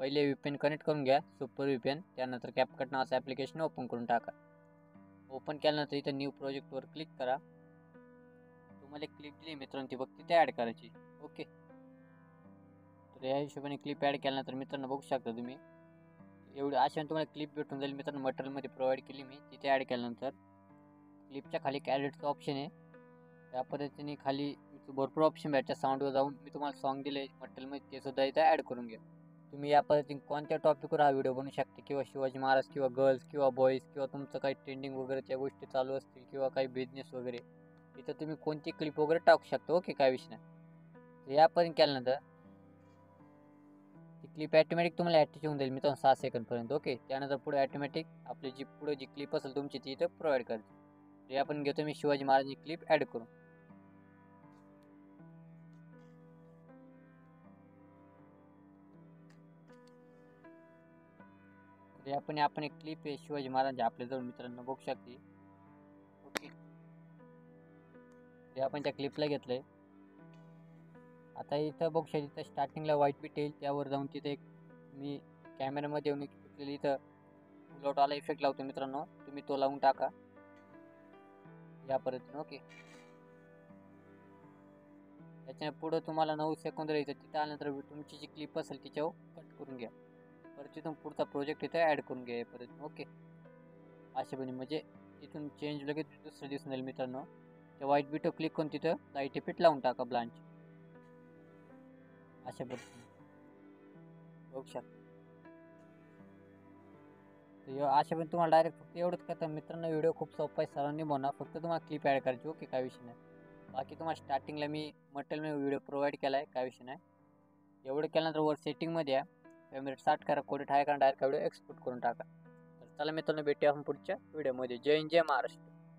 पहिले VPN connect करून घ्या, सुपर VPN. त्यानंतर CapCut नावाचं ॲप्लिकेशन ओपन करून टाका. ओपन केल्यानंतर इथं न्यू प्रोजेक्टवर क्लिक करा. तुम्हाला एक क्लिप दिली मित्रांनो, ती फक्त तिथे ॲड करायची. ओके, तर या हिशोबाने क्लिप ॲड केल्यानंतर मित्रांनो बघू शकता तुम्ही एवढी अशा तुम्हाला क्लिप भेटून जाईल मित्रांनो. मटेरियलमध्ये प्रोव्हाइड केली मी, तिथे ॲड केल्यानंतर क्लिपच्या खाली कॅरेटचं ऑप्शन आहे. त्या पद्धतीने खाली भरपूर ऑप्शन भेटतात. साऊंडवर जाऊन मी तुम्हाला सॉन्ग दिले मटेरियलमध्ये, ते सुद्धा इथं ॲड करून घ्या. तुम्ही या पद्धतीने कोणत्या टॉपिकवर हा व्हिडिओ बनवू शकता, किंवा शिवाजी महाराज किंवा गर्ल्स किंवा बॉईज किंवा तुमचं काही ट्रेंडिंग वगैरे त्या गोष्टी चालू असतील किंवा काही बिझनेस वगैरे, इथं तुम्ही कोणती क्लिप वगैरे टाकू शकता. ओके, काय विषय नाही. या पद्धतीने केल्यानंतर ती क्लिप ॲटोमॅटिक तुम्हाला ॲटॅच होऊन जाईल मित्रांनो 6 सेकंदपर्यंत. ओके, त्यानंतर पुढे ॲटोमॅटिक आपली जी पुढे जी क्लिप असेल तुमची ती इथं प्रोव्हाइड करते. तर आपण घेतो मी शिवाजी महाराजांची क्लिप ॲड करून. तर आपण एक क्लिप आहे शिवाजी महाराजांची आपल्याजवळ मित्रांनो बघू शकते. ओके, ते आपण त्या क्लिपला घेतलंय. आता इथं बघू शकता, इथं स्टार्टिंगला व्हाईट बीट येईल, त्यावर जाऊन तिथे एक मी कॅमेरामध्ये येऊन घेतलेली इथं फुलआउटवाला इफेक्ट लावतो मित्रांनो, तुम्ही तो लावून टाका या पद्धतीने. ओके, त्याच्या पुढं तुम्हाला 9 सेकंद राहायचं. तिथं आल्यानंतर तुमची जी क्लिप असेल तिच्यावर कट करून घ्या. परत तिथून पुढचा प्रोजेक्ट इथं ॲड करून घ्या परत. ओके, अशापणे म्हणजे तिथून चेंज लगेच दुसरं दिसून जाईल मित्रांनो. त्या व्हाईट बीटवर क्लिक करून तिथं लाईट इफेक्ट लावून टाका ब्लांच. अशा पद्धतीने बघू शकता. तर अशा पण तुम्हाला डायरेक्ट फक्त एवढंच करता मित्रांनो. व्हिडिओ खूप सोपा आहे, सर्वांनी बनवा. फक्त तुम्हाला क्लिप ॲड करायची. ओके, काय विषय नाही. बाकी तुम्हाला स्टार्टिंगला मी मटेरियल व्हिडिओ प्रोव्हाइड केला आहे, काय विषय नाही. एवढं केल्यानंतर वर सेटिंगमध्ये या, कॅमेरा स्टार्ट करा, कोडेट आहे का डायरेक्ट व्हिडिओ एक्सपोर्ट करून टाका. तर चला मित्रांनो, भेटूया आपण पुढच्या व्हिडिओमध्ये. जय हिंद, जय महाराष्ट्र.